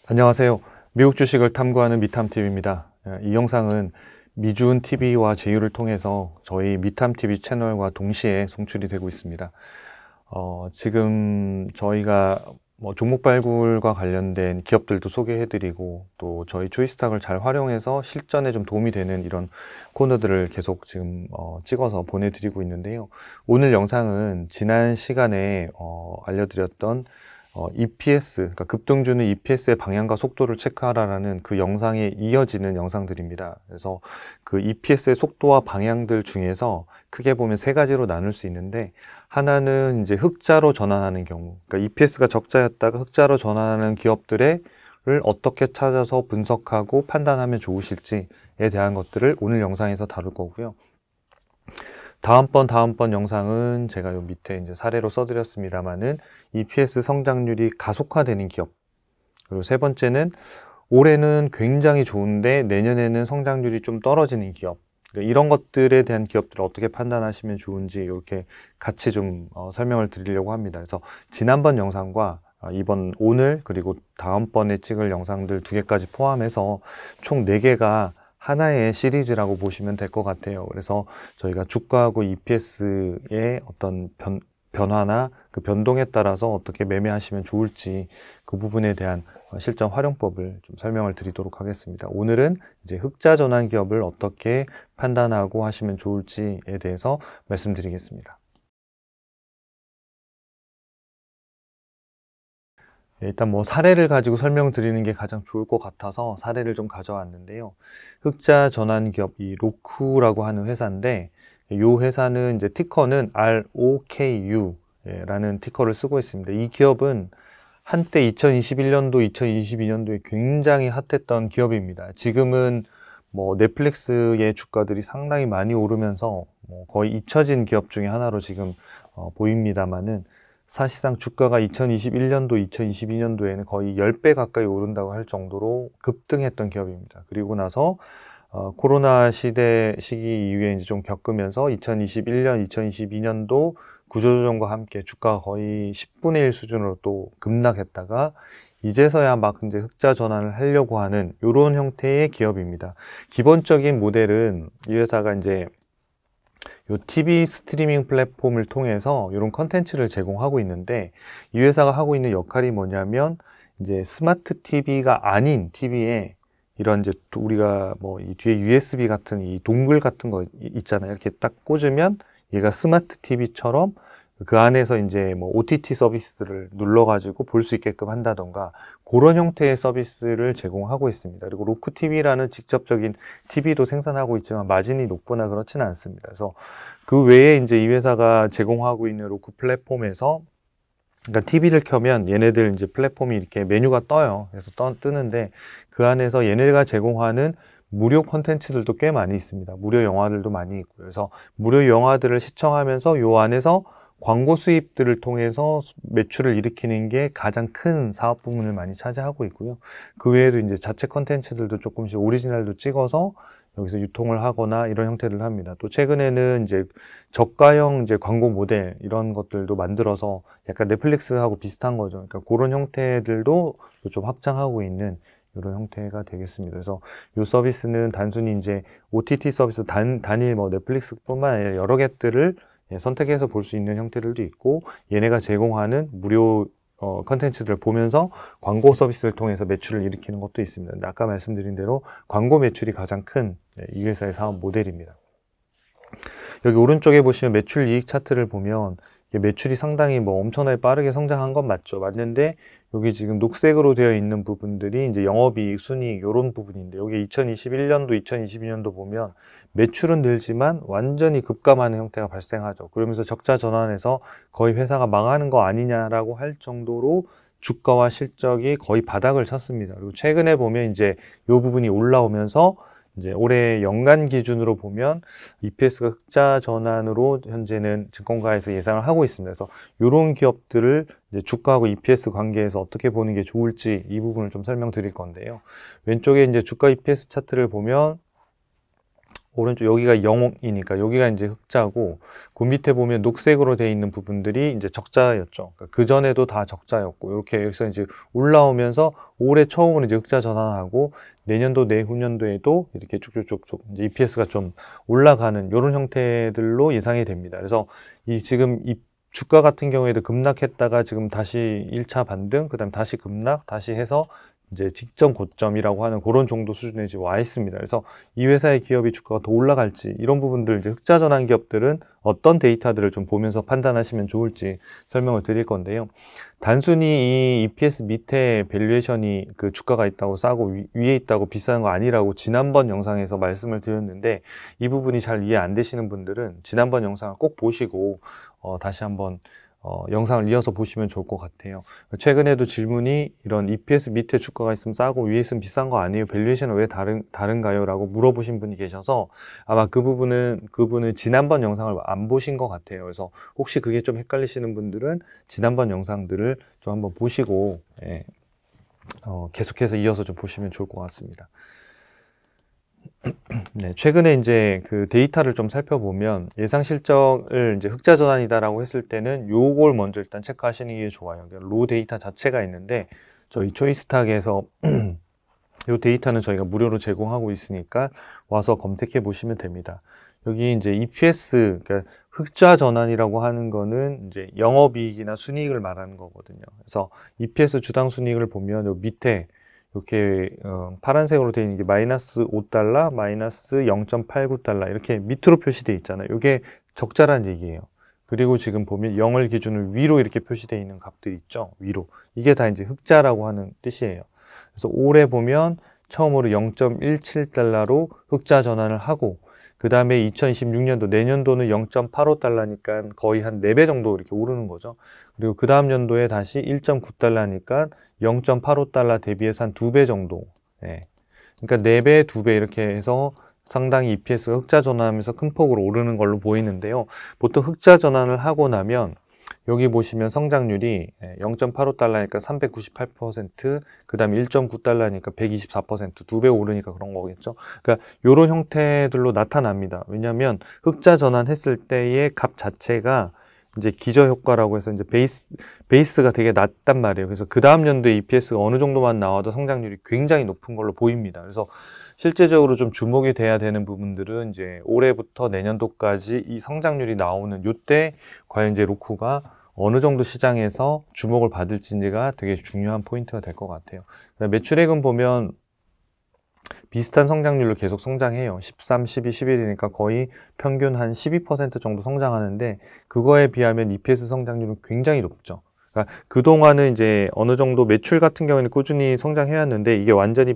안녕하세요. 미국 주식을 탐구하는 미탐TV입니다. 이 영상은 미주은TV와 제휴를 통해서 저희 미탐TV 채널과 동시에 송출이 되고 있습니다. 지금 저희가 종목 발굴과 관련된 기업들도 소개해드리고 또 저희 초이스탁을 잘 활용해서 실전에 좀 도움이 되는 이런 코너들을 계속 지금 찍어서 보내드리고 있는데요. 오늘 영상은 지난 시간에 알려드렸던 EPS, 그러니까 급등주는 EPS의 방향과 속도를 체크하라라는 그 영상에 이어지는 영상들입니다. 그래서 그 EPS의 속도와 방향들 중에서 크게 보면 세 가지로 나눌 수 있는데, 하나는 이제 흑자로 전환하는 경우, 그러니까 EPS가 적자였다가 흑자로 전환하는 기업들을 어떻게 찾아서 분석하고 판단하면 좋으실지에 대한 것들을 오늘 영상에서 다룰 거고요. 다음번 영상은 제가 요 밑에 이제 사례로 써드렸습니다만은 EPS 성장률이 가속화되는 기업. 그리고 세 번째는 올해는 굉장히 좋은데 내년에는 성장률이 좀 떨어지는 기업. 그러니까 이런 것들에 대한 기업들을 어떻게 판단하시면 좋은지 이렇게 같이 좀 설명을 드리려고 합니다. 그래서 지난번 영상과 오늘 그리고 다음번에 찍을 영상들 2개까지 포함해서 총 4개가 하나의 시리즈라고 보시면 될 것 같아요. 그래서 저희가 주가하고 EPS의 어떤 변화나 그 변동에 따라서 어떻게 매매하시면 좋을지 그 부분에 대한 실전 활용법을 좀 설명을 드리도록 하겠습니다. 오늘은 이제 흑자 전환 기업을 어떻게 판단하고 하시면 좋을지에 대해서 말씀드리겠습니다. 일단 사례를 가지고 설명드리는 게 가장 좋을 것 같아서 사례를 좀 가져왔는데요. 흑자 전환 기업, 이 로쿠라고 하는 회사인데, 이 회사는 이제 티커는 ROKU 라는 티커를 쓰고 있습니다. 이 기업은 한때 2021년도, 2022년도에 굉장히 핫했던 기업입니다. 지금은 넷플릭스의 주가들이 상당히 많이 오르면서 거의 잊혀진 기업 중에 하나로 지금 보입니다만은, 사실상 주가가 2021년도, 2022년도에는 거의 10배 가까이 오른다고 할 정도로 급등했던 기업입니다. 그리고 나서 코로나 시기 이후에 이제 좀 겪으면서 2021년, 2022년도 구조조정과 함께 주가가 거의 10분의 1 수준으로 또 급락했다가 이제서야 막 이제 흑자 전환을 하려고 하는 이런 형태의 기업입니다. 기본적인 모델은 이 회사가 이제 요 TV 스트리밍 플랫폼을 통해서 이런 컨텐츠를 제공하고 있는데, 이 회사가 하고 있는 역할이 뭐냐면 이제 스마트 TV가 아닌 TV에 이런 이제 우리가 이 뒤에 USB 같은 이 동글 같은 거 있잖아요. 이렇게 딱 꽂으면 얘가 스마트 TV처럼 그 안에서 이제 OTT 서비스를 눌러가지고 볼 수 있게끔 한다던가 그런 형태의 서비스를 제공하고 있습니다. 그리고 로쿠 TV라는 직접적인 TV도 생산하고 있지만 마진이 높거나 그렇지는 않습니다. 그래서 그 외에 이제 이 회사가 제공하고 있는 로쿠 플랫폼에서, 그러니까 TV를 켜면 얘네들 이제 플랫폼이 이렇게 메뉴가 떠요. 그래서 뜨는데 그 안에서 얘네가 제공하는 무료 콘텐츠들도 꽤 많이 있습니다. 무료 영화들도 많이 있고요. 그래서 무료 영화들을 시청하면서 요 안에서 광고 수입들을 통해서 매출을 일으키는 게 가장 큰 사업 부문을 많이 차지하고 있고요. 그 외에도 이제 자체 컨텐츠들도 조금씩 오리지널도 찍어서 여기서 유통을 하거나 이런 형태를 합니다. 또 최근에는 이제 저가형 이제 광고 모델 이런 것들도 만들어서 약간 넷플릭스하고 비슷한 거죠. 그러니까 그런 형태들도 좀 확장하고 있는 이런 형태가 되겠습니다. 그래서 이 서비스는 단순히 이제 OTT 서비스 단일 넷플릭스뿐만 아니라 여러 개들을 선택해서 볼 수 있는 형태들도 있고, 얘네가 제공하는 무료 컨텐츠들을 보면서 광고 서비스를 통해서 매출을 일으키는 것도 있습니다. 근데 아까 말씀드린 대로 광고 매출이 가장 큰 이 회사의 사업 모델입니다. 여기 오른쪽에 보시면 매출 이익 차트를 보면 매출이 상당히 엄청나게 빠르게 성장한 건 맞죠. 맞는데 여기 지금 녹색으로 되어 있는 부분들이 이제 영업이익, 순이익 이런 부분인데, 여기 2021년도, 2022년도 보면 매출은 늘지만 완전히 급감하는 형태가 발생하죠. 그러면서 적자 전환해서 거의 회사가 망하는 거 아니냐라고 할 정도로 주가와 실적이 거의 바닥을 쳤습니다. 그리고 최근에 보면 이제 이 부분이 올라오면서 이제 올해 연간 기준으로 보면 EPS가 흑자 전환으로 현재는 증권가에서 예상을 하고 있습니다. 그래서 이런 기업들을 이제 주가하고 EPS 관계에서 어떻게 보는 게 좋을지 이 부분을 좀 설명드릴 건데요. 왼쪽에 이제 주가 EPS 차트를 보면 오른쪽 여기가 영이니까 여기가 이제 흑자고 그 밑에 보면 녹색으로 되어 있는 부분들이 이제 적자였죠. 그러니까 그 전에도 다 적자였고 이렇게 해서 이제 올라오면서 올해 처음으로 이제 흑자 전환하고 내년도 내후년도에도 이렇게 쭉쭉쭉쭉 이제 EPS가 좀 올라가는 이런 형태들로 예상이 됩니다. 그래서 이 지금 이 주가 같은 경우에도 급락했다가 지금 다시 1차 반등, 그다음 다시 급락, 다시 해서 이제 직전 고점이라고 하는 그런 정도 수준에 지금 와 있습니다. 그래서 이 회사의 기업이 주가가 더 올라갈지 이런 부분들 이제 흑자 전환 기업들은 어떤 데이터들을 좀 보면서 판단하시면 좋을지 설명을 드릴 건데요. 단순히 이 EPS 밑에 밸류에이션이 그 주가가 있다고 싸고 위에 있다고 비싼 거 아니라고 지난번 영상에서 말씀을 드렸는데 이 부분이 잘 이해 안 되시는 분들은 지난번 영상을 꼭 보시고 다시 한번 영상을 이어서 보시면 좋을 것 같아요. 최근에도 질문이 이런 EPS 밑에 주가가 있으면 싸고 위에 있으면 비싼 거 아니에요? 밸류에이션은 왜 다른가요? 라고 물어보신 분이 계셔서 아마 그분은 지난번 영상을 안 보신 것 같아요. 그래서 혹시 그게 좀 헷갈리시는 분들은 지난번 영상들을 좀 한번 보시고 계속해서 이어서 좀 보시면 좋을 것 같습니다. 네, 최근에 이제 그 데이터를 좀 살펴보면 예상 실적을 이제 흑자 전환이다라고 했을 때는 요걸 먼저 일단 체크하시는 게 좋아요. 로 데이터 자체가 있는데 저희 초이스탁에서 요 데이터는 저희가 무료로 제공하고 있으니까 와서 검색해 보시면 됩니다. 여기 이제 EPS, 그러니까 흑자 전환이라고 하는 거는 이제 영업이익이나 순이익을 말하는 거거든요. 그래서 EPS 주당 순이익을 보면 요 밑에 이렇게 파란색으로 되어 있는 게 마이너스 5달러, 마이너스 0.89달러 이렇게 밑으로 표시되어 있잖아요. 이게 적자란 얘기예요. 그리고 지금 보면 0을 기준으로 위로 이렇게 표시되어 있는 값들이 있죠. 위로. 이게 다 이제 흑자라고 하는 뜻이에요. 그래서 올해 보면 처음으로 0.17달러로 흑자 전환을 하고 그 다음에 2026년도 내년도는 0.85달러니까 거의 한 4배 정도 이렇게 오르는 거죠. 그리고 그 다음 연도에 다시 1.9달러니까 0.85달러 대비해서 한 2배 정도. 예. 그러니까 4배, 2배 이렇게 해서 상당히 EPS가 흑자 전환하면서 큰 폭으로 오르는 걸로 보이는데요. 보통 흑자 전환을 하고 나면 여기 보시면 성장률이 0.85달러니까 398%, 그 다음에 1.9달러니까 124%, 2배 오르니까 그런 거겠죠. 그러니까 이런 형태들로 나타납니다. 왜냐하면 흑자 전환했을 때의 값 자체가 이제 기저효과라고 해서 이제 베이스가 되게 낮단 말이에요. 그래서 그 다음 연도에 EPS가 어느 정도만 나와도 성장률이 굉장히 높은 걸로 보입니다. 그래서 실제적으로 좀 주목이 돼야 되는 부분들은 이제 올해부터 내년도까지 이 성장률이 나오는 요때 과연 이제 로쿠가 어느 정도 시장에서 주목을 받을지가 되게 중요한 포인트가 될 것 같아요. 매출액은 보면 비슷한 성장률로 계속 성장해요. 13, 12, 11이니까 거의 평균 한 12% 정도 성장하는데 그거에 비하면 EPS 성장률은 굉장히 높죠. 그러니까 그동안은 이제 어느 정도 매출 같은 경우에는 꾸준히 성장해왔는데 이게 완전히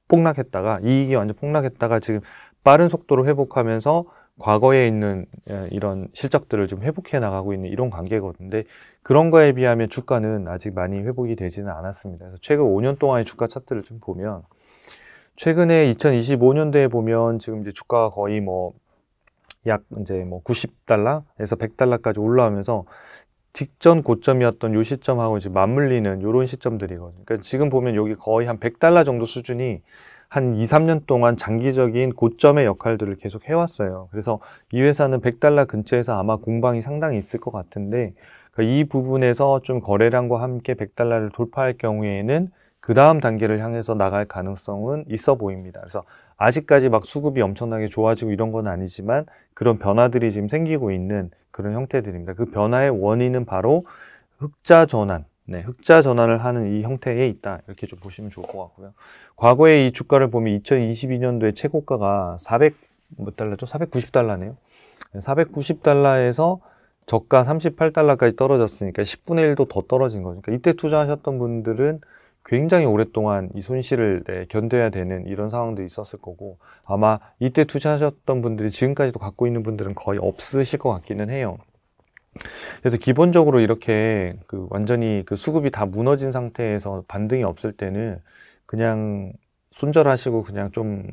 폭락했다가 이익이 완전 폭락했다가 지금 빠른 속도로 회복하면서 과거에 있는 이런 실적들을 좀 회복해 나가고 있는 이런 관계거든요. 근데 그런 거에 비하면 주가는 아직 많이 회복이 되지는 않았습니다. 그래서 최근 5년 동안의 주가 차트를 좀 보면 최근에 2025년도에 보면 지금 이제 주가가 거의 약 이제 90달러에서 100달러까지 올라오면서 직전 고점이었던 요 시점하고 이제 맞물리는 요런 시점들이거든요. 그러니까 지금 보면 여기 거의 한 100달러 정도 수준이 한 2, 3년 동안 장기적인 고점의 역할들을 계속 해왔어요. 그래서 이 회사는 100달러 근처에서 아마 공방이 상당히 있을 것 같은데 그러니까 이 부분에서 좀 거래량과 함께 100달러를 돌파할 경우에는 그 다음 단계를 향해서 나갈 가능성은 있어 보입니다. 그래서 아직까지 막 수급이 엄청나게 좋아지고 이런 건 아니지만 그런 변화들이 지금 생기고 있는 그런 형태들입니다. 그 변화의 원인은 바로 흑자 전환, 흑자 전환을 하는 이 형태에 있다. 이렇게 좀 보시면 좋을 것 같고요. 과거에 이 주가를 보면 2022년도에 최고가가 400몇 달러죠? 490달러네요. 490달러에서 저가 38달러까지 떨어졌으니까 10분의 1도 더 떨어진 거죠. 그러니까 이때 투자하셨던 분들은 굉장히 오랫동안 이 손실을 견뎌야 되는 이런 상황도 있었을 거고 아마 이때 투자하셨던 분들이 지금까지도 갖고 있는 분들은 거의 없으실 것 같기는 해요. 그래서 기본적으로 이렇게 완전히 수급이 다 무너진 상태에서 반등이 없을 때는 그냥 손절하시고 그냥 좀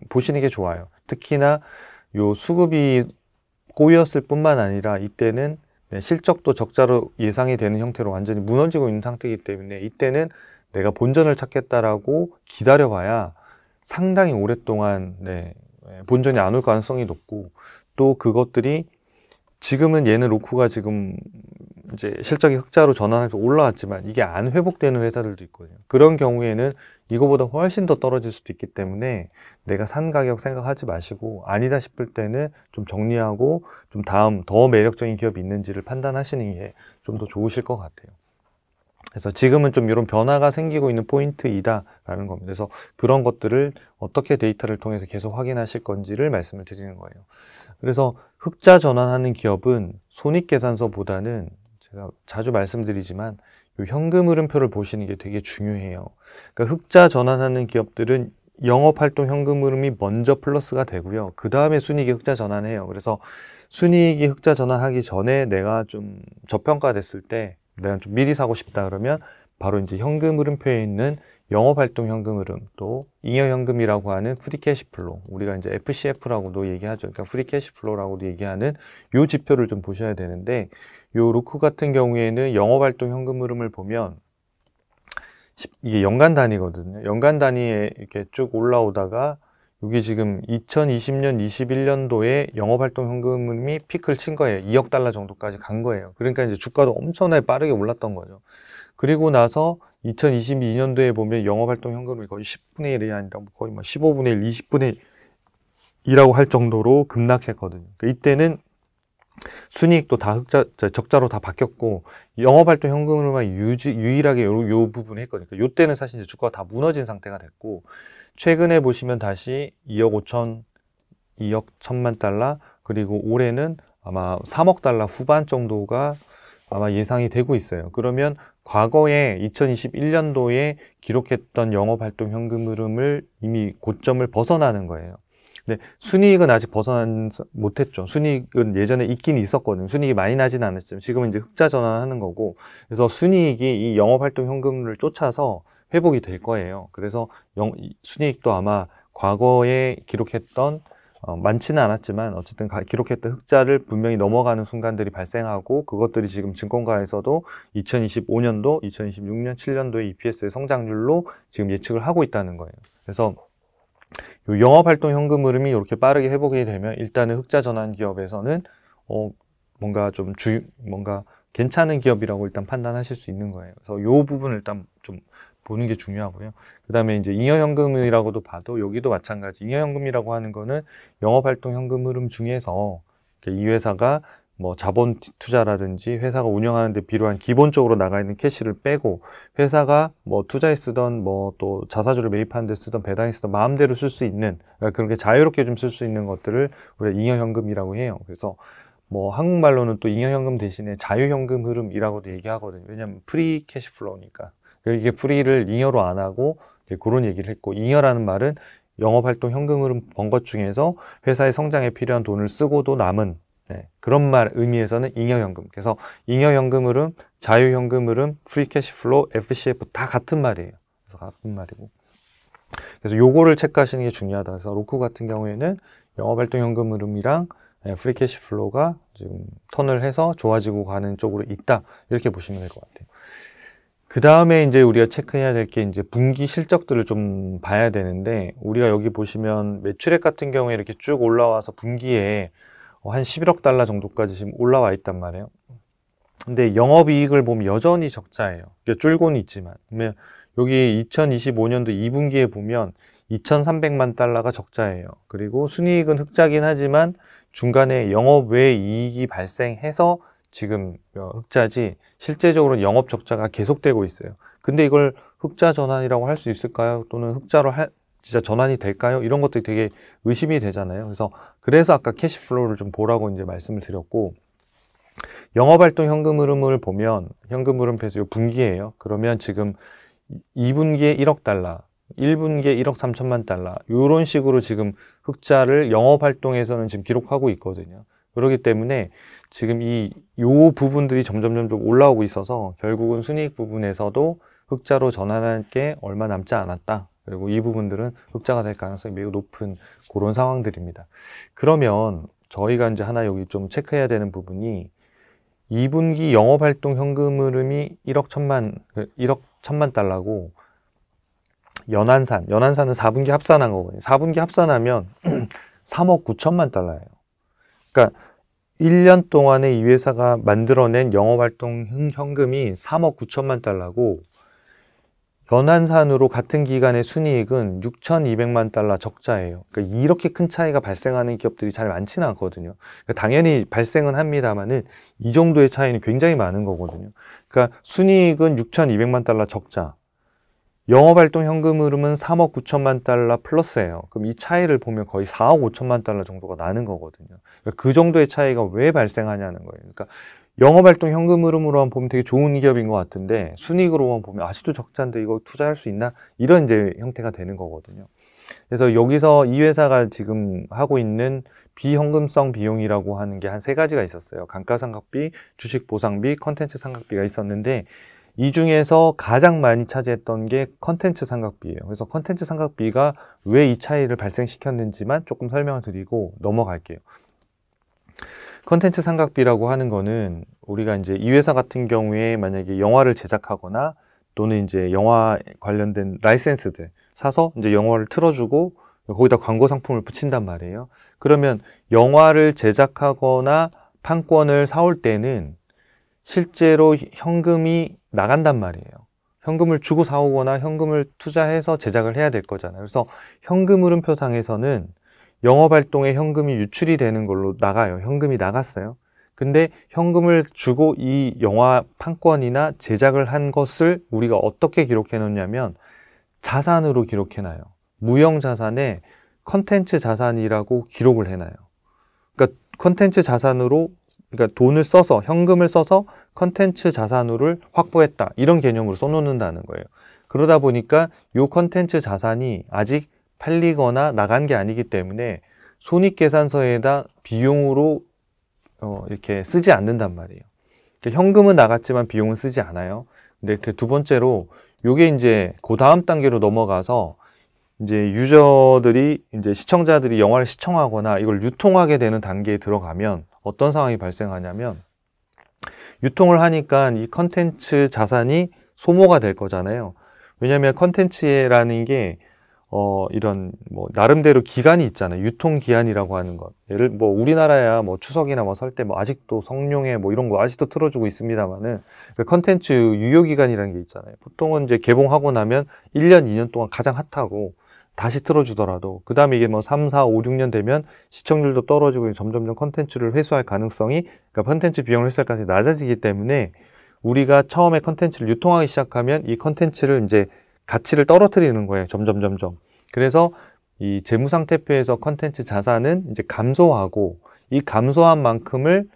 보시는 게 좋아요. 특히나 요 수급이 꼬였을 뿐만 아니라 이때는 실적도 적자로 예상이 되는 형태로 완전히 무너지고 있는 상태이기 때문에 이때는 내가 본전을 찾겠다라고 기다려봐야 상당히 오랫동안 본전이 안 올 가능성이 높고, 또 그것들이 지금은 얘는 로쿠가 지금 이제 실적이 흑자로 전환해서 올라왔지만 이게 안 회복되는 회사들도 있거든요. 그런 경우에는 이거보다 훨씬 더 떨어질 수도 있기 때문에 내가 산 가격 생각하지 마시고, 아니다 싶을 때는 좀 정리하고 좀 다음 더 매력적인 기업이 있는지를 판단하시는 게 좀 더 좋으실 것 같아요. 그래서 지금은 좀 이런 변화가 생기고 있는 포인트이다라는 겁니다. 그래서 그런 것들을 어떻게 데이터를 통해서 계속 확인하실 건지를 말씀을 드리는 거예요. 그래서 흑자 전환하는 기업은 손익계산서보다는 제가 자주 말씀드리지만 이 현금 흐름표를 보시는 게 되게 중요해요. 그러니까 흑자 전환하는 기업들은 영업활동 현금 흐름이 먼저 플러스가 되고요. 그 다음에 순이익이 흑자 전환해요. 그래서 순이익이 흑자 전환하기 전에 내가 좀 저평가됐을 때 내가 좀 미리 사고 싶다 그러면 바로 이제 현금 흐름표에 있는 영업활동 현금 흐름, 또 잉여현금이라고 하는 프리캐시플로, 우리가 이제 FCF라고도 얘기하죠. 그러니까 프리캐시플로라고도 얘기하는 요 지표를 좀 보셔야 되는데, 요 로쿠 같은 경우에는 영업활동 현금 흐름을 보면 이게 연간 단위거든요. 연간 단위에 이렇게 쭉 올라오다가 여기 지금 2020년, 21년도에 영업활동 현금 흐름이 피크를 친 거예요. 2억 달러 정도까지 간 거예요. 그러니까 이제 주가도 엄청나게 빠르게 올랐던 거죠. 그리고 나서 2022년도에 보면 영업활동 현금이 거의 10분의 1이 아니라 거의 뭐 15분의 1, 20분의 1이라고 할 정도로 급락했거든요. 이때는 순이익도 다 적자로 다 바뀌었고, 영업활동 현금으로만 유일하게 요 부분을 했거든요. 요때는 사실 이제 주가가 다 무너진 상태가 됐고, 최근에 보시면 다시 2억 5천, 2억 1천만 달러, 그리고 올해는 아마 3억 달러 후반 정도가 아마 예상이 되고 있어요. 그러면 과거에 2021년도에 기록했던 영업활동 현금 흐름을 이미 고점을 벗어나는 거예요. 근데 순이익은 아직 벗어나지 못했죠. 순이익은 예전에 있긴 있었거든요. 순이익이 많이 나진 않았지만 지금은 이제 흑자 전환하는 거고, 그래서 순이익이 이 영업활동 현금을 쫓아서 회복이 될 거예요. 그래서 순이익도 아마 과거에 기록했던 많지는 않았지만 어쨌든 기록했던 흑자를 분명히 넘어가는 순간들이 발생하고, 그것들이 지금 증권가에서도 2025년도, 2026년, 7년도의 EPS의 성장률로 지금 예측을 하고 있다는 거예요. 그래서 요 영업활동 현금 흐름이 이렇게 빠르게 회복이 되면 일단은 흑자 전환 기업에서는 뭔가 뭔가 괜찮은 기업이라고 일단 판단하실 수 있는 거예요. 그래서 요 부분을 일단 좀 보는 게 중요하고요. 그 다음에 이제 잉여현금이라고도 봐도 여기도 마찬가지. 잉여현금이라고 하는 거는 영업활동 현금 흐름 중에서 이 회사가 뭐 자본 투자라든지 회사가 운영하는 데 필요한 기본적으로 나가 있는 캐시를 빼고, 회사가 뭐 투자에 쓰던 뭐 또 자사주를 매입하는 데 쓰던 배당에 쓰던 마음대로 쓸 수 있는, 그렇게 자유롭게 좀 쓸 수 있는 것들을 우리가 잉여현금이라고 해요. 그래서 뭐 한국말로는 또 잉여현금 대신에 자유현금 흐름이라고도 얘기하거든요. 왜냐하면 프리 캐시플로우니까. 이게 프리를 잉여로 안 하고 그런 얘기를 했고, 잉여라는 말은 영업활동 현금 흐름 번 것 중에서 회사의 성장에 필요한 돈을 쓰고도 남은, 그런 의미에서는 잉여현금. 그래서 잉여현금 흐름, 자유현금 흐름, 프리캐시플로우, FCF 다 같은 말이에요. 그래서 같은 말이고. 그래서 요거를 체크하시는 게 중요하다. 그래서 로쿠 같은 경우에는 영업활동 현금 흐름이랑 프리캐시플로우가 지금 턴을 해서 좋아지고 가는 쪽으로 있다. 이렇게 보시면 될 것 같아요. 그 다음에 이제 우리가 체크해야 될 게 이제 분기 실적들을 좀 봐야 되는데, 우리가 여기 보시면 매출액 같은 경우에 이렇게 쭉 올라와서 분기에 한 11억 달러 정도까지 지금 올라와 있단 말이에요. 근데 영업이익을 보면 여전히 적자예요. 줄고는 있지만. 여기 2025년도 2분기에 보면 2,300만 달러가 적자예요. 그리고 순이익은 흑자긴 하지만 중간에 영업 외 이익이 발생해서 지금 흑자지, 실제적으로 영업 적자가 계속되고 있어요. 근데 이걸 흑자 전환이라고 할 수 있을까요? 또는 흑자로 진짜 전환이 될까요? 이런 것들이 되게 의심이 되잖아요. 그래서 아까 캐시플로우를 좀 보라고 이제 말씀을 드렸고, 영업활동 현금 흐름을 보면 현금 흐름표에서 이 분기예요. 그러면 지금 2분기에 1억 달러, 1분기에 1억 3천만 달러, 이런 식으로 지금 흑자를 영업활동에서는 지금 기록하고 있거든요. 그렇기 때문에 지금 요 부분들이 점점 올라오고 있어서 결국은 순이익 부분에서도 흑자로 전환할 게 얼마 남지 않았다. 그리고 이 부분들은 흑자가 될 가능성이 매우 높은 그런 상황들입니다. 그러면 저희가 이제 하나 여기 좀 체크해야 되는 부분이, 2분기 영업활동 현금 흐름이 1억 1천만 달러고, 연한산은 4분기 합산한 거거든요. 4분기 합산하면 3억 9천만 달러예요. 그러니까 1년 동안에 이 회사가 만들어낸 영업활동 현금이 3억 9천만 달러고 연한산으로 같은 기간의 순이익은 6,200만 달러 적자예요. 그러니까 이렇게 큰 차이가 발생하는 기업들이 잘 많지는 않거든요. 그러니까 당연히 발생은 합니다만은 이 정도의 차이는 굉장히 많은 거거든요. 그러니까 순이익은 6,200만 달러 적자, 영업활동 현금 흐름은 3억 9천만 달러 플러스예요. 그럼 이 차이를 보면 거의 4억 5천만 달러 정도가 나는 거거든요. 그러니까 그 정도의 차이가 왜 발생하냐는 거예요. 그러니까 영업활동 현금 흐름으로만 보면 되게 좋은 기업인 것 같은데 순이익으로만 보면 아직도 적자인데 이거 투자할 수 있나? 이런 이제 형태가 되는 거거든요. 그래서 여기서 이 회사가 지금 하고 있는 비현금성 비용이라고 하는 게 한 3가지가 있었어요. 감가상각비, 주식보상비, 컨텐츠 상각비가 있었는데 이 중에서 가장 많이 차지했던 게 컨텐츠 상각비예요. 그래서 컨텐츠 상각비가 왜 이 차이를 발생시켰는지만 조금 설명을 드리고 넘어갈게요. 컨텐츠 상각비라고 하는 거는 우리가 이제 이 회사 같은 경우에 만약에 영화를 제작하거나 또는 이제 영화 관련된 라이센스들 사서 이제 영화를 틀어주고 거기다 광고 상품을 붙인단 말이에요. 그러면 영화를 제작하거나 판권을 사올 때는 실제로 현금이 나간단 말이에요. 현금을 주고 사오거나 현금을 투자해서 제작을 해야 될 거잖아요. 그래서 현금 흐름표상에서는 영업활동에 현금이 유출이 되는 걸로 나가요. 현금이 나갔어요. 근데 현금을 주고 이 영화 판권이나 제작을 한 것을 우리가 어떻게 기록해 놓냐면 자산으로 기록해 놔요. 무형자산에 컨텐츠 자산이라고 기록을 해놔요. 그러니까 컨텐츠 자산으로, 그러니까 돈을 써서, 현금을 써서 컨텐츠 자산을 확보했다. 이런 개념으로 써놓는다는 거예요. 그러다 보니까 이 컨텐츠 자산이 아직 팔리거나 나간 게 아니기 때문에 손익계산서에다 비용으로 이렇게 쓰지 않는단 말이에요. 그러니까 현금은 나갔지만 비용은 쓰지 않아요. 근데 그 두 번째로 요게 이제 그 다음 단계로 넘어가서 이제 유저들이, 이제 시청자들이 영화를 시청하거나 이걸 유통하게 되는 단계에 들어가면 어떤 상황이 발생하냐면 유통을 하니까 이 컨텐츠 자산이 소모가 될 거잖아요. 왜냐하면 컨텐츠라는 게 이런 뭐 나름대로 기간이 있잖아요. 유통기한이라고 하는 것. 예를 뭐 우리나라야 뭐 추석이나 뭐 설 때 뭐 아직도 성룡회 뭐 이런 거 아직도 틀어주고 있습니다만은 그 컨텐츠 유효기간이라는 게 있잖아요. 보통은 이제 개봉하고 나면 1년, 2년 동안 가장 핫하고 다시 틀어주더라도 그 다음에 이게 뭐 3, 4, 5, 6년 되면 시청률도 떨어지고 점점점 컨텐츠를 회수할 가능성이, 그러니까 컨텐츠 비용을 회수할 가능성이 낮아지기 때문에 우리가 처음에 컨텐츠를 유통하기 시작하면 이 컨텐츠를 이제 가치를 떨어뜨리는 거예요. 점점. 그래서 이 재무상태표에서 컨텐츠 자산은 이제 감소하고 이 감소한 만큼을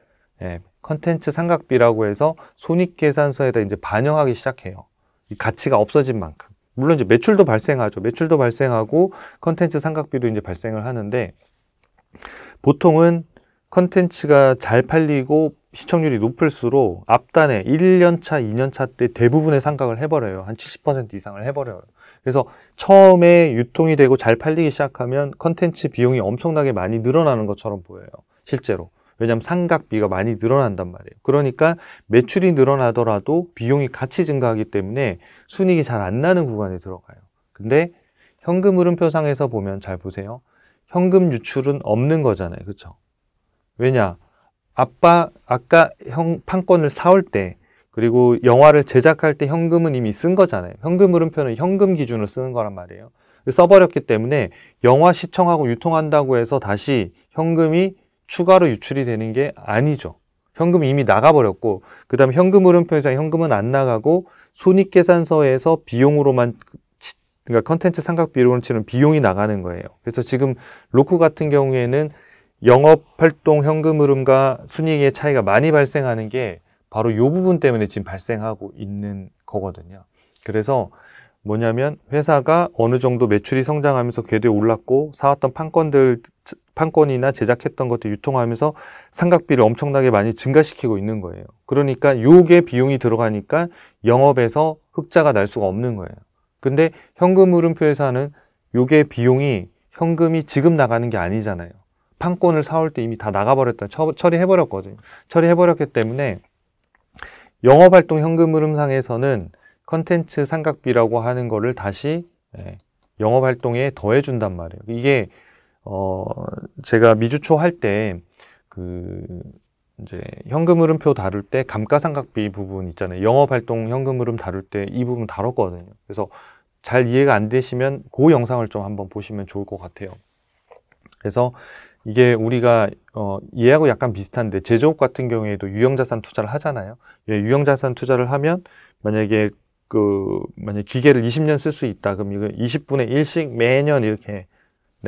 컨텐츠 상각비라고 해서 손익계산서에다 이제 반영하기 시작해요. 이 가치가 없어진 만큼. 물론 이제 매출도 발생하죠. 매출도 발생하고 컨텐츠 상각비도 이제 발생을 하는데 보통은 컨텐츠가 잘 팔리고 시청률이 높을수록 앞단에 1년차, 2년차 때 대부분의 상각을 해버려요. 한 70% 이상을 해버려요. 그래서 처음에 유통이 되고 잘 팔리기 시작하면 컨텐츠 비용이 엄청나게 많이 늘어나는 것처럼 보여요. 실제로. 왜냐하면 상각비가 많이 늘어난단 말이에요. 그러니까 매출이 늘어나더라도 비용이 같이 증가하기 때문에 순이익이 잘 안 나는 구간에 들어가요. 근데 현금 흐름표상에서 보면 잘 보세요. 현금 유출은 없는 거잖아요. 그렇죠? 왜냐? 아까 판권을 사올 때 그리고 영화를 제작할 때 현금은 이미 쓴 거잖아요. 현금 흐름표는 현금 기준으로 쓰는 거란 말이에요. 써버렸기 때문에 영화 시청하고 유통한다고 해서 다시 현금이 추가로 유출이 되는 게 아니죠. 현금이 이미 나가버렸고 그 다음에 현금 흐름표에서 현금은 안 나가고 손익계산서에서 비용으로만, 그러니까 컨텐츠 상각비용으로 치는 비용이 나가는 거예요. 그래서 지금 로쿠 같은 경우에는 영업활동 현금 흐름과 순이익의 차이가 많이 발생하는 게 바로 이 부분 때문에 지금 발생하고 있는 거거든요. 그래서 뭐냐면 회사가 어느 정도 매출이 성장하면서 궤도에 올랐고 사왔던 판권이나 제작했던 것들 유통하면서 상각비를 엄청나게 많이 증가시키고 있는 거예요. 그러니까 요게 비용이 들어가니까 영업에서 흑자가 날 수가 없는 거예요. 근데 현금 흐름표에서는 요게 비용이 현금이 지금 나가는 게 아니잖아요. 판권을 사올 때 이미 다 나가버렸다. 처리해버렸거든요. 처리해버렸기 때문에 영업활동 현금 흐름상에서는 컨텐츠 상각비라고 하는 거를 다시 영업활동에 더해준단 말이에요. 이게 제가 미주초 할 때 이제 현금 흐름표 다룰 때 감가상각비 부분 있잖아요. 영업활동 현금 흐름 다룰 때 이 부분 다뤘거든요. 그래서 잘 이해가 안 되시면 그 영상을 좀 한번 보시면 좋을 것 같아요. 그래서 이게 우리가 얘하고 약간 비슷한데 제조업 같은 경우에도 유형자산 투자를 하잖아요. 예, 유형자산 투자를 하면 만약에 만약 기계를 20년 쓸 수 있다. 그럼 이거 20분의 1씩 매년 이렇게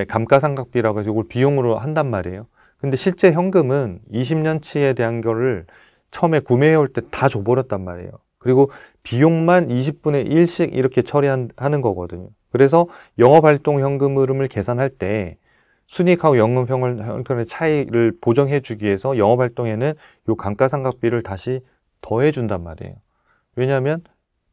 감가상각비라고 해서 이걸 비용으로 한단 말이에요. 근데 실제 현금은 20년치에 대한 거를 처음에 구매해 올 때 다 줘버렸단 말이에요. 그리고 비용만 20분의 1씩 이렇게 처리하는 거거든요. 그래서 영업활동 현금 흐름을 계산할 때 순이익하고 현금의 차이를 보정해 주기 위해서 영업활동에는 요 감가상각비를 다시 더해 준단 말이에요. 왜냐하면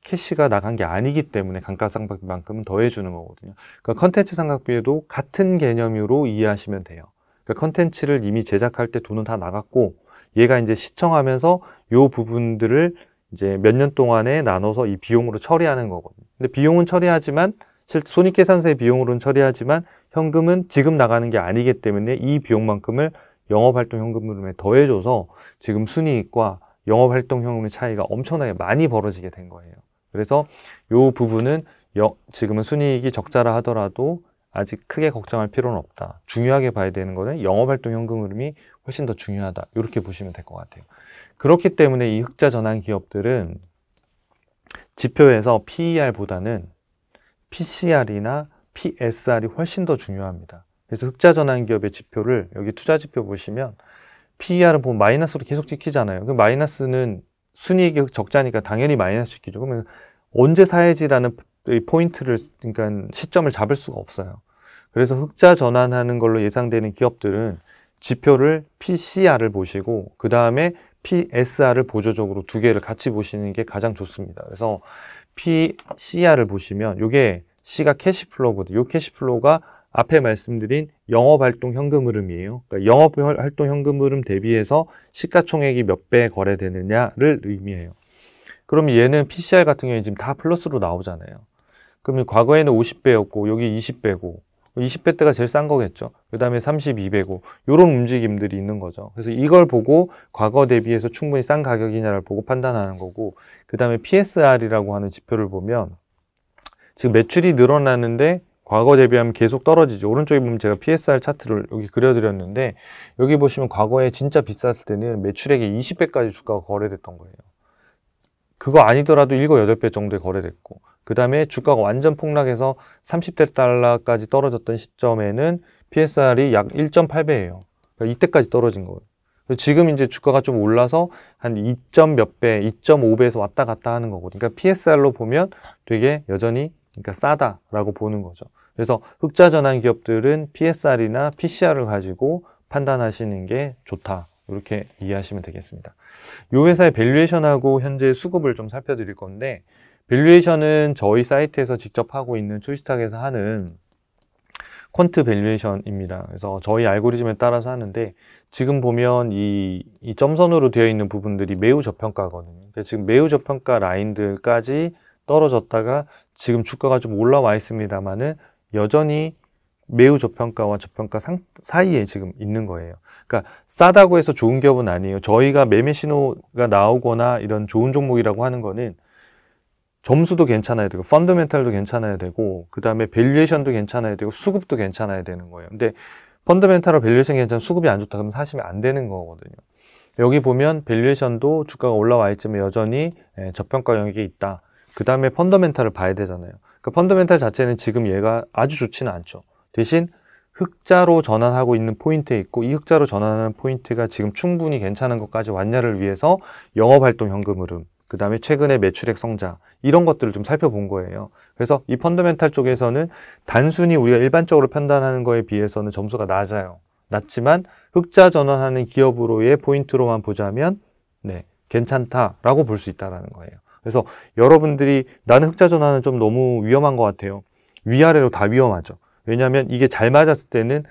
캐시가 나간 게 아니기 때문에 감가상각비만큼은 더해 주는 거거든요. 그러니까 컨텐츠 상각비에도 같은 개념으로 이해하시면 돼요. 그러니까 컨텐츠를 이미 제작할 때 돈은 다 나갔고 얘가 이제 시청하면서 요 부분들을 이제 몇 년 동안에 나눠서 이 비용으로 처리하는 거거든요. 근데 비용은 처리하지만 실제 손익계산서의 비용으로는 처리하지만 현금은 지금 나가는 게 아니기 때문에 이 비용만큼을 영업활동 현금 흐름에 더해줘서 지금 순이익과 영업활동 현금의 차이가 엄청나게 많이 벌어지게 된 거예요. 그래서 이 부분은 지금은 순이익이 적자라 하더라도 아직 크게 걱정할 필요는 없다. 중요하게 봐야 되는 거는 영업활동 현금 흐름이 훨씬 더 중요하다. 이렇게 보시면 될 것 같아요. 그렇기 때문에 이 흑자 전환 기업들은 지표에서 PER보다는 PCR이나 PSR이 훨씬 더 중요합니다. 그래서 흑자 전환 기업의 지표를 여기 투자 지표 보시면 PER은 보면 마이너스로 계속 찍히잖아요. 그 마이너스는 순이익이 적자니까 당연히 마이너스 시키죠. 그러면 언제 사야지라는 포인트를, 그러니까 시점을 잡을 수가 없어요. 그래서 흑자 전환하는 걸로 예상되는 기업들은 지표를 PCR을 보시고 그 다음에 PSR을 보조적으로 두 개를 같이 보시는 게 가장 좋습니다. 그래서 PCR을 보시면 이게 C가 캐시플로우거든요. 이 캐시플로우가 앞에 말씀드린 영업활동 현금 흐름이에요. 그러니까 영업활동 현금 흐름 대비해서 시가총액이 몇 배 거래되느냐를 의미해요. 그러면 얘는 PCR 같은 경우에 지금 다 플러스로 나오잖아요. 그러면 과거에는 50배였고 여기 20배고 20배 때가 제일 싼 거겠죠. 그 다음에 32배고 이런 움직임들이 있는 거죠. 그래서 이걸 보고 과거 대비해서 충분히 싼 가격이냐를 보고 판단하는 거고, 그 다음에 PSR이라고 하는 지표를 보면 지금 매출이 늘어나는데 과거 대비하면 계속 떨어지죠. 오른쪽에 보면 제가 PSR 차트를 여기 그려드렸는데 여기 보시면 과거에 진짜 비쌌을 때는 매출액의 20배까지 주가가 거래됐던 거예요. 그거 아니더라도 7, 8배 정도에 거래됐고, 그 다음에 주가가 완전 폭락해서 30대 달러까지 떨어졌던 시점에는 PSR이 약 1.8배예요. 그러니까 이때까지 떨어진 거예요. 지금 이제 주가가 좀 올라서 한 2점 몇 배, 2.5배에서 왔다 갔다 하는 거거든요. 그러니까 PSR로 보면 되게 여전히 싸다라고 보는 거죠. 그래서 흑자 전환 기업들은 PSR이나 PCR을 가지고 판단하시는 게 좋다. 이렇게 이해하시면 되겠습니다. 이 회사의 밸류에이션하고 현재 수급을 좀 살펴드릴 건데, 밸류에이션은 저희 사이트에서 직접 하고 있는 초이스탁에서 하는 퀀트 밸류에이션입니다. 그래서 저희 알고리즘에 따라서 하는데, 지금 보면 이 점선으로 되어 있는 부분들이 매우 저평가거든요. 그래서 지금 매우 저평가 라인들까지 떨어졌다가 지금 주가가 좀 올라와 있습니다만은 여전히 매우 저평가와 저평가 사이에 지금 있는 거예요. 그러니까 싸다고 해서 좋은 기업은 아니에요. 저희가 매매 신호가 나오거나 이런 좋은 종목이라고 하는 거는 점수도 괜찮아야 되고 펀더멘탈도 괜찮아야 되고 그 다음에 밸류에이션도 괜찮아야 되고 수급도 괜찮아야 되는 거예요. 근데 펀더멘탈과 밸류에이션 괜찮아 수급이 안 좋다 그러면 사시면 안 되는 거거든요. 여기 보면 밸류에이션도 주가가 올라와 있지만 여전히 저평가 영역에 있다. 그 다음에 펀더멘탈을 봐야 되잖아요. 그 펀더멘탈 자체는 지금 얘가 아주 좋지는 않죠. 대신 흑자로 전환하고 있는 포인트에 있고 이 흑자로 전환하는 포인트가 지금 충분히 괜찮은 것까지 왔냐를 위해서 영업활동 현금 흐름, 그 다음에 최근에 매출액 성장 이런 것들을 좀 살펴본 거예요. 그래서 이 펀더멘탈 쪽에서는 단순히 우리가 일반적으로 판단하는 거에 비해서는 점수가 낮지만 흑자 전환하는 기업으로의 포인트로만 보자면 괜찮다라고 볼 수 있다는 거예요. 그래서 여러분들이 나는 흑자 전환은 좀 너무 위험한 것 같아요. 위아래로 다 위험하죠. 왜냐하면 이게 잘 맞았을 때는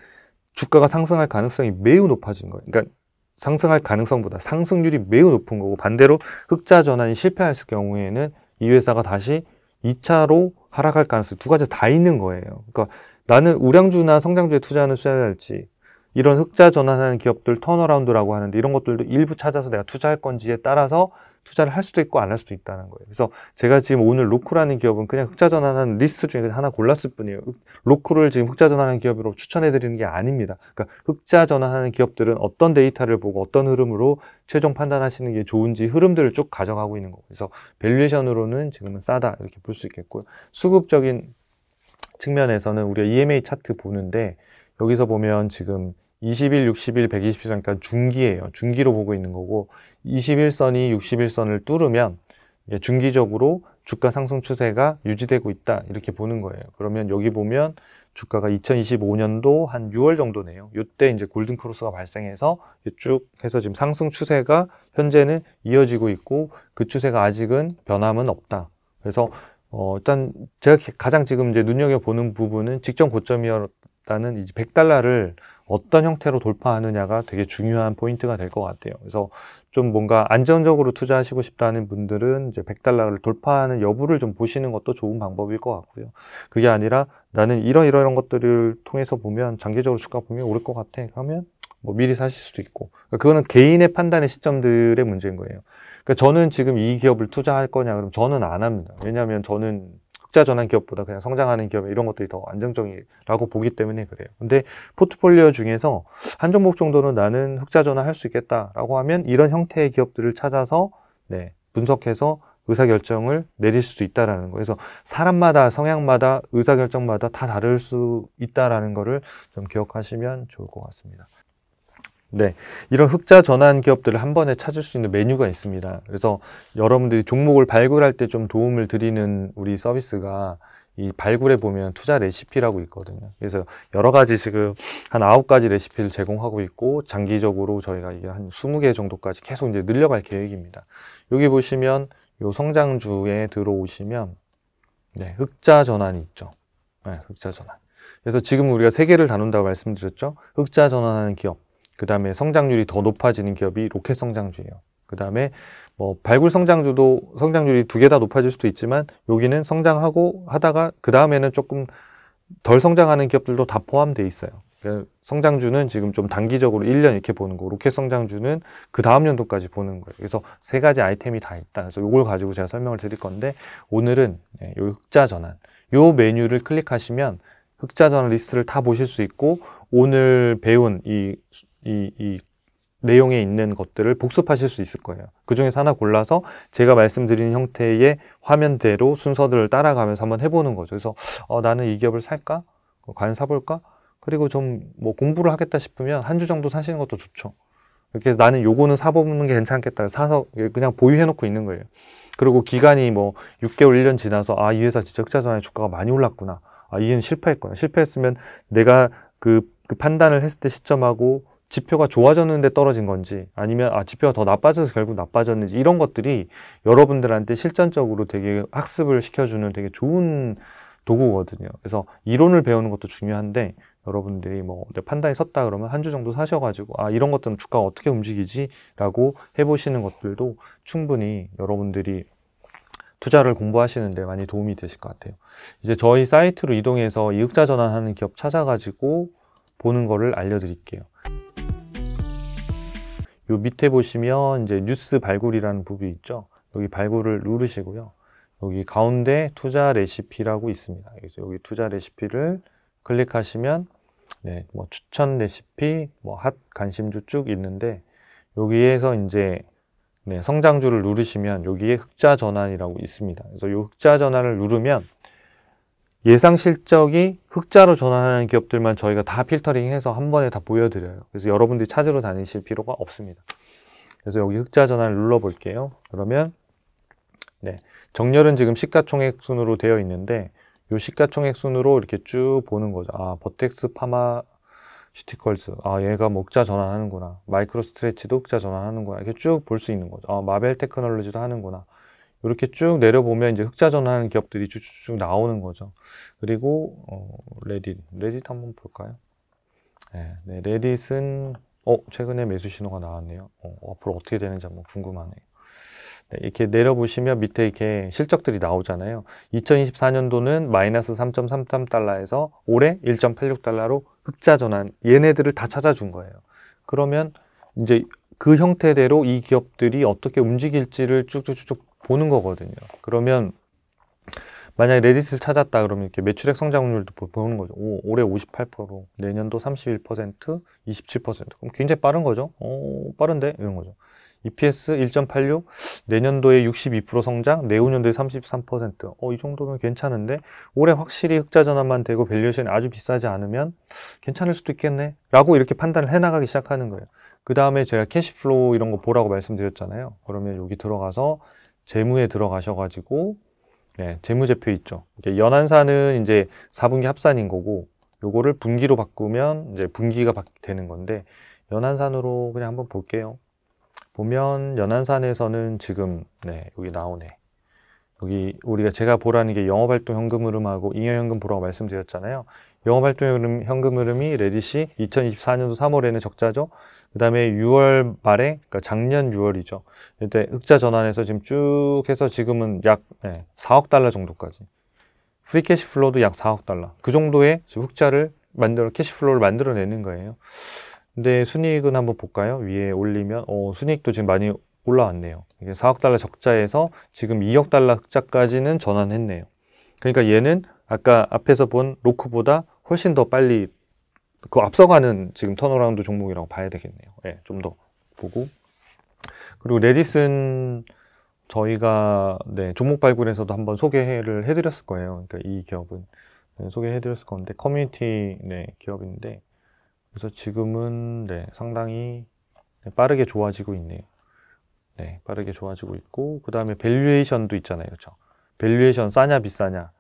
주가가 상승할 가능성이 매우 높아진 거예요. 그러니까 상승할 가능성보다 상승률이 매우 높은 거고, 반대로 흑자 전환이 실패했을 경우에는 이 회사가 다시 2차로 하락할 가능성이 두 가지 다 있는 거예요. 그러니까 나는 우량주나 성장주에 투자해야 할지, 이런 흑자 전환하는 기업들 턴어라운드라고 하는데 이런 것들도 일부 찾아서 내가 투자할 건지에 따라서 투자를 할 수도 있고 안 할 수도 있다는 거예요. 그래서 제가 지금 오늘 로쿠라는 기업은 그냥 흑자 전환하는 리스트 중에 하나 골랐을 뿐이에요. 로쿠를 지금 흑자 전환하는 기업으로 추천해 드리는 게 아닙니다. 그러니까 흑자 전환하는 기업들은 어떤 데이터를 보고 어떤 흐름으로 최종 판단하시는 게 좋은지 흐름들을 쭉 가져가고 있는 거고, 그래서 밸류에이션으로는 지금은 싸다 이렇게 볼 수 있겠고요. 수급적인 측면에서는 우리가 EMA 차트 보는데 여기서 보면 지금 20일, 60일, 120일, 그러니까 중기예요. 중기로 보고 있는 거고 21선이 61선을 뚫으면 중기적으로 주가 상승 추세가 유지되고 있다 이렇게 보는 거예요. 그러면 여기 보면 주가가 2025년도 한 6월 정도네요. 이때 이제 골든 크로스가 발생해서 쭉 해서 지금 상승 추세가 현재는 이어지고 있고 그 추세가 아직은 변함은 없다. 그래서 일단 제가 가장 지금 이제 눈여겨보는 부분은 직전 고점이었다는 이제 100달러를 어떤 형태로 돌파하느냐가 되게 중요한 포인트가 될 것 같아요. 그래서 좀 뭔가 안정적으로 투자하시고 싶다는 분들은 이제 100달러를 돌파하는 여부를 좀 보시는 것도 좋은 방법일 것 같고요. 그게 아니라 나는 이런 것들을 통해서 보면 장기적으로 주가 보면 오를 것 같아. 하면 뭐 미리 사실 수도 있고. 그거는 개인의 판단의 시점들의 문제인 거예요. 그러니까 저는 지금 이 기업을 투자할 거냐 그러면 저는 안 합니다. 왜냐하면 저는 흑자 전환 기업보다 그냥 성장하는 기업 이런 것들이 더 안정적이라고 보기 때문에 그래요. 근데 포트폴리오 중에서 한 종목 정도는 나는 흑자 전환 할 수 있겠다라고 하면 이런 형태의 기업들을 찾아서 분석해서 의사결정을 내릴 수도 있다라는 거예요. 그래서 사람마다 성향마다 의사결정마다 다 다를 수 있다라는 거를 좀 기억하시면 좋을 것 같습니다. 네, 이런 흑자 전환 기업들을 한 번에 찾을 수 있는 메뉴가 있습니다. 그래서 여러분들이 종목을 발굴할 때 좀 도움을 드리는 우리 서비스가 이 발굴에 보면 투자 레시피라고 있거든요. 그래서 여러 가지 지금 한 9가지 레시피를 제공하고 있고 장기적으로 저희가 이게 한 20개 정도까지 계속 이제 늘려갈 계획입니다. 여기 보시면 요 성장주에 들어오시면 흑자 전환이 있죠. 흑자 전환. 그래서 지금 우리가 3개를 다룬다고 말씀드렸죠. 흑자 전환하는 기업. 그 다음에 성장률이 더 높아지는 기업이 로켓 성장주예요. 그 다음에 뭐 발굴 성장주도 성장률이 2개 다 높아질 수도 있지만 여기는 성장하고 하다가 그 다음에는 조금 덜 성장하는 기업들도 다 포함되어 있어요. 그러니까 성장주는 지금 좀 단기적으로 1년 이렇게 보는 거고 로켓 성장주는 그 다음 연도까지 보는 거예요. 그래서 3가지 아이템이 다 있다. 그래서 이걸 가지고 제가 설명을 드릴 건데 오늘은 요 흑자 전환 요 메뉴를 클릭하시면 흑자 전환 리스트를 다 보실 수 있고 오늘 배운 이 내용에 있는 것들을 복습하실 수 있을 거예요. 그 중에서 하나 골라서 제가 말씀드린 형태의 화면대로 순서들을 따라가면서 한번 해보는 거죠. 그래서 나는 이 기업을 살까? 과연 사볼까? 그리고 좀 뭐 공부를 하겠다 싶으면 한 주 정도 사시는 것도 좋죠. 이렇게 나는 요거는 사보는 게 괜찮겠다. 사서 그냥 보유해놓고 있는 거예요. 그리고 기간이 뭐 6개월, 1년 지나서 이 회사 진짜 흑자 전환에 주가가 많이 올랐구나. 얘는 실패했구나. 실패했으면 내가 그 판단을 했을 때 시점하고 지표가 좋아졌는데 떨어진 건지 아니면 지표가 더 나빠져서 결국 나빠졌는지 이런 것들이 여러분들한테 실전적으로 되게 학습을 시켜주는 되게 좋은 도구거든요. 그래서 이론을 배우는 것도 중요한데 여러분들이 뭐 판단이 섰다 그러면 한 주 정도 사셔가지고 이런 것들은 주가가 어떻게 움직이지? 라고 해보시는 것들도 충분히 여러분들이 투자를 공부하시는데 많이 도움이 되실 것 같아요. 이제 저희 사이트로 이동해서 이 흑자 전환하는 기업 찾아가지고 보는 거를 알려드릴게요. 요 밑에 보시면 이제 뉴스 발굴이라는 부분이 있죠. 여기 발굴을 누르시고요. 여기 가운데 투자 레시피라고 있습니다. 그래서 여기 투자 레시피를 클릭하시면 뭐 추천 레시피, 뭐 핫 관심주 쭉 있는데 여기에서 이제 성장주를 누르시면 여기에 흑자 전환이라고 있습니다. 그래서 이 흑자 전환을 누르면 예상 실적이 흑자로 전환하는 기업들만 저희가 다 필터링해서 한 번에 다 보여드려요. 그래서 여러분들이 찾으러 다니실 필요가 없습니다. 그래서 여기 흑자 전환을 눌러볼게요. 그러면 정렬은 지금 시가총액 순으로 되어 있는데 이 시가총액 순으로 이렇게 쭉 보는 거죠. 버텍스 파마슈티컬즈, 얘가 뭐 흑자 전환하는구나. 마이크로 스트레치도 흑자 전환하는구나. 이렇게 쭉 볼 수 있는 거죠. 마벨 테크놀로지도 하는구나. 이렇게 쭉 내려보면 이제 흑자 전환하는 기업들이 쭉쭉 나오는 거죠. 그리고 레딧 한번 볼까요? 레딧은 최근에 매수 신호가 나왔네요. 앞으로 어떻게 되는지 한번 궁금하네요. 네, 이렇게 내려보시면 밑에 이렇게 실적들이 나오잖아요. 2024년도는 마이너스 3.33달러에서 올해 1.86달러로 흑자 전환, 얘네들을 다 찾아준 거예요. 그러면 이제 그 형태대로 이 기업들이 어떻게 움직일지를 쭉쭉쭉 보는 거거든요. 그러면 만약에 레딧을 찾았다 그러면 이렇게 매출액 성장률도 보는 거죠. 올해 58%, 내년도 31%, 27%. 그럼 굉장히 빠른 거죠. 빠른데? 이런 거죠. EPS 1.86, 내년도에 62% 성장, 내후년도에 33%. 이 정도면 괜찮은데 올해 확실히 흑자 전환만 되고 밸류에이션이 아주 비싸지 않으면 괜찮을 수도 있겠네 라고 이렇게 판단을 해나가기 시작하는 거예요. 그 다음에 제가 캐시플로우 이런 거 보라고 말씀드렸잖아요. 그러면 여기 들어가서 재무에 들어가셔가지고 네, 재무제표 있죠. 연한사는 이제 4분기 합산인 거고 요거를 분기로 바꾸면 이제 분기가 되는 건데 연한산으로 그냥 한번 볼게요. 보면 연한산에서는 지금 네, 여기 나오네. 여기 우리가 제가 보라는 게 영업활동 현금 흐름하고 잉여현금 보라고 말씀드렸잖아요. 영업활동 현금 흐름이 레딧이 2024년도 3월에는 적자죠. 그 다음에 6월 말에, 그러니까 작년 6월이죠. 이때 흑자 전환해서 지금 쭉 해서 지금은 약 4억 달러 정도까지. 프리 캐시플로우도 약 4억 달러. 그 정도의 흑자를 캐시플로우를 만들어내는 거예요. 근데 순이익은 한번 볼까요? 위에 올리면, 순이익도 지금 많이 올라왔네요. 이게 4억 달러 적자에서 지금 2억 달러 흑자까지는 전환했네요. 그러니까 얘는 아까 앞에서 본 로크보다 훨씬 더 빨리 그 앞서가는 지금 턴어라운드 종목이라고 봐야 되겠네요. 네, 좀 더 보고. 그리고 레딧은 저희가 종목 발굴에서도 한번 소개를 해드렸을 거예요. 그러니까 이 기업은 소개해드렸을 건데 커뮤니티 기업인데 그래서 지금은 상당히 빠르게 좋아지고 있네요. 네, 빠르게 좋아지고 있고 그 다음에 밸류에이션도 있잖아요. 그렇죠? 밸류에이션 싸냐 비싸냐.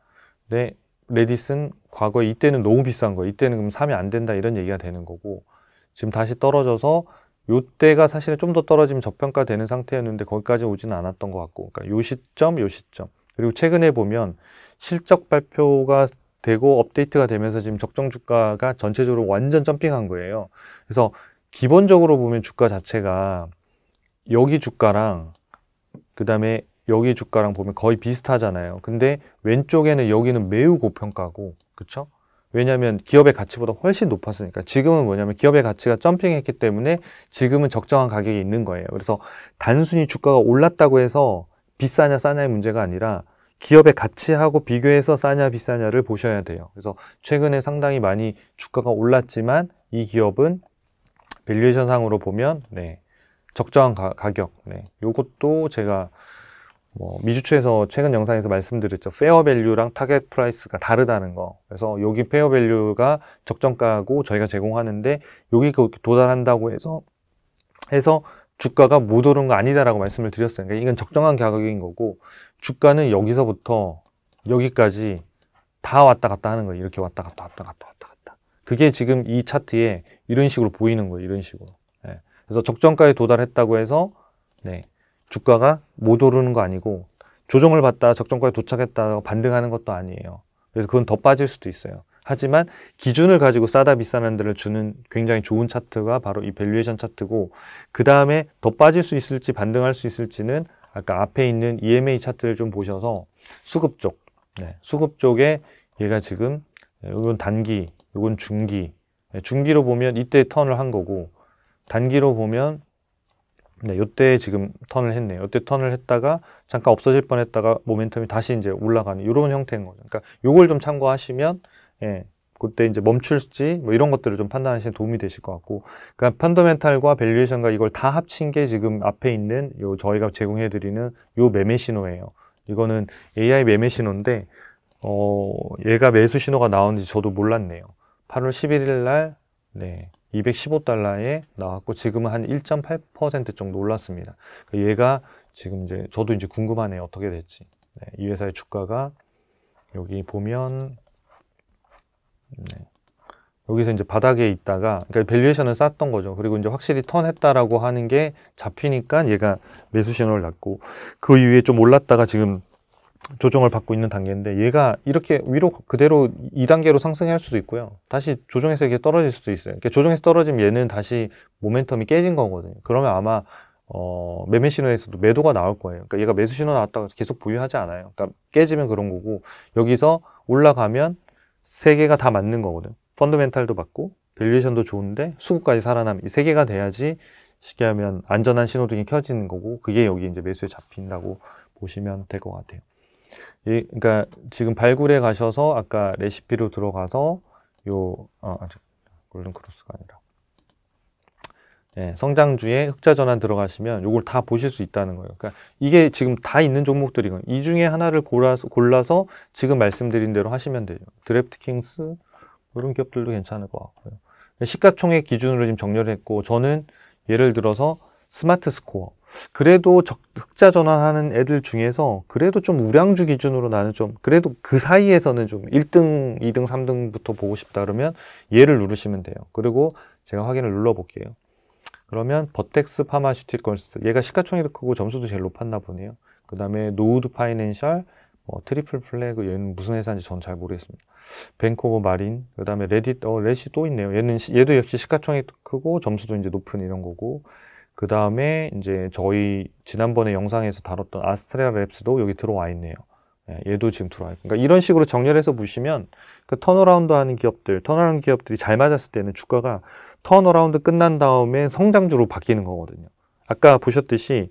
네, 레딧은 과거에 이때는 너무 비싼 거예요. 이때는 그럼 사면 안 된다 이런 얘기가 되는 거고 지금 다시 떨어져서 요때가 사실은 좀 더 떨어지면 저평가되는 상태였는데 거기까지 오지는 않았던 것 같고 그러니까 요 시점 그리고 최근에 보면 실적 발표가 되고 업데이트가 되면서 지금 적정 주가가 전체적으로 완전 점핑한 거예요. 그래서 기본적으로 보면 주가 자체가 여기 주가랑 그 다음에 여기 주가랑 보면 거의 비슷하잖아요. 근데 왼쪽에는 여기는 매우 고평가고, 그쵸? 왜냐하면 기업의 가치보다 훨씬 높았으니까. 지금은 뭐냐면 기업의 가치가 점핑했기 때문에 지금은 적정한 가격이 있는 거예요. 그래서 단순히 주가가 올랐다고 해서 비싸냐 싸냐의 문제가 아니라 기업의 가치하고 비교해서 싸냐 비싸냐를 보셔야 돼요. 그래서 최근에 상당히 많이 주가가 올랐지만 이 기업은 밸류에이션 상으로 보면 적정한 가격. 요것도 제가 미주추에서 최근 영상에서 말씀드렸죠. 페어 밸류랑 타겟 프라이스가 다르다는 거. 그래서 여기 페어 밸류가 적정가고 저희가 제공하는데 여기 도달한다고 해서 주가가 못 오른 거 아니다라고 말씀을 드렸어요. 그러니까 이건 적정한 가격인 거고 주가는 여기서부터 여기까지 다 왔다 갔다 하는 거예요. 이렇게 왔다 갔다 왔다 갔다 왔다 갔다. 그게 지금 이 차트에 이런 식으로 보이는 거예요. 이런 식으로. 그래서 적정가에 도달했다고 해서 주가가 못 오르는 거 아니고 조정을 받다 적정가에 도착했다고 반등하는 것도 아니에요. 그래서 그건 더 빠질 수도 있어요. 하지만 기준을 가지고 싸다 비싸는 데를 주는 굉장히 좋은 차트가 바로 이 밸류에이션 차트고 그 다음에 더 빠질 수 있을지 반등할 수 있을지는 아까 앞에 있는 EMA 차트를 좀 보셔서 수급 쪽, 수급 쪽에 얘가 지금 이건 단기, 이건 중기, 중기로 보면 이때 턴을 한 거고 단기로 보면 요때 지금 턴을 했네요. 요때 턴을 했다가 잠깐 없어질 뻔했다가 모멘텀이 다시 이제 올라가는 이런 형태인 거죠. 그러니까 요걸 좀 참고하시면 그때 이제 멈출지 이런 것들을 좀 판단하시는 도움이 되실 것 같고, 그러니까 펀더멘탈과 밸류에이션과 이걸 다 합친 게 지금 앞에 있는 요 저희가 제공해드리는 요 매매 신호예요. 이거는 AI 매매 신호인데 얘가 매수 신호가 나오는지 저도 몰랐네요. 8월 11일 날 215달러에 나왔고 지금은 한 1.8% 정도 올랐습니다. 얘가 지금 이제 저도 이제 궁금하네요. 어떻게 될지. 이 회사의 주가가 여기 보면 여기서 이제 바닥에 있다가 그러니까 밸류에이션은 쌌던 거죠. 그리고 이제 확실히 턴했다라고 하는 게 잡히니까 얘가 매수 신호를 났고 그 이후에 좀 올랐다가 지금 조정을 받고 있는 단계인데 얘가 이렇게 위로 그대로 2단계로 상승할 수도 있고요. 다시 조정해서 이게 떨어질 수도 있어요. 이렇게 조정해서 떨어지면 얘는 다시 모멘텀이 깨진 거거든요. 그러면 아마 매매 신호에서도 매도가 나올 거예요. 그러니까 얘가 매수 신호 나왔다가 계속 보유하지 않아요. 그러니까 깨지면 그런 거고, 여기서 올라가면 세 개가 다 맞는 거거든. 펀더멘탈도 맞고 밸류에이션도 좋은데 수급까지 살아남이 세 개가 돼야지 쉽게 하면 안전한 신호등이 켜지는 거고, 그게 여기 이제 매수에 잡힌다고 보시면 될 것 같아요. 그러니까 지금 발굴에 가셔서 아까 레시피로 들어가서 아직 골든 크로스가 아니라 성장주에 흑자 전환 들어가시면 요걸 다 보실 수 있다는 거예요. 그러니까 이게 지금 다 있는 종목들이거든요. 이 중에 하나를 골라서 지금 말씀드린 대로 하시면 돼요. 드래프트킹스 이런 기업들도 괜찮을 것 같고요. 시가총액 기준으로 지금 정렬을 했고, 저는 예를 들어서 스마트 스코어, 그래도 흑자 전환하는 애들 중에서 그래도 좀 우량주 기준으로 나는 좀 그래도 그 사이에서는 좀 1등, 2등, 3등부터 보고 싶다 그러면 얘를 누르시면 돼요. 그리고 제가 확인을 눌러 볼게요. 그러면 버텍스 파마슈티컬스, 얘가 시가총액도 크고 점수도 제일 높았나 보네요. 그 다음에 노우드 파이낸셜, 트리플 플래그, 얘는 무슨 회사인지 전 잘 모르겠습니다. 뱅크 오브 마린, 그 다음에 렛이 또 있네요. 얘도 역시 시가총액도 크고 점수도 이제 높은 이런 거고, 그 다음에 이제 저희 지난번에 영상에서 다뤘던 아스트레아 랩스도 여기 들어와 있네요. 얘도 지금 들어와 있고. 그러니까 이런 식으로 정렬해서 보시면 그 턴어라운드 하는 턴어라운드 기업들이 잘 맞았을 때는 주가가 턴어라운드 끝난 다음에 성장주로 바뀌는 거거든요. 아까 보셨듯이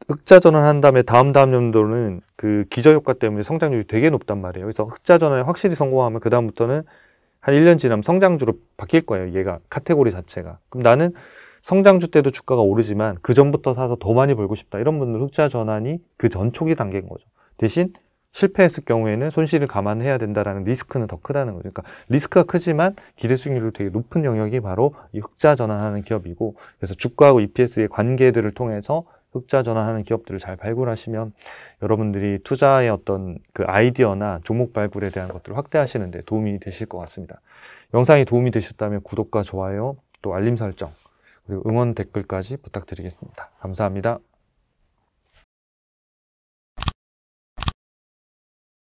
흑자 전환한 다음에 다음 연도는 그 기저효과 때문에 성장률이 되게 높단 말이에요. 그래서 흑자 전환에 확실히 성공하면 그 다음부터는 한 1년 지나면 성장주로 바뀔 거예요. 얘가 카테고리 자체가. 그럼 나는 성장주 때도 주가가 오르지만 그 전부터 사서 더 많이 벌고 싶다. 이런 분들 흑자 전환이 그 전 초기 단계인 거죠. 대신 실패했을 경우에는 손실을 감안해야 된다라는 리스크는 더 크다는 거죠. 그러니까 리스크가 크지만 기대 수익률이 되게 높은 영역이 바로 이 흑자 전환하는 기업이고, 그래서 주가하고 EPS의 관계들을 통해서 흑자 전환하는 기업들을 잘 발굴하시면 여러분들이 투자의 어떤 그 아이디어나 종목 발굴에 대한 것들을 확대하시는 데 도움이 되실 것 같습니다. 영상이 도움이 되셨다면 구독과 좋아요, 또 알림 설정, 그리고 응원 댓글까지 부탁드리겠습니다. 감사합니다.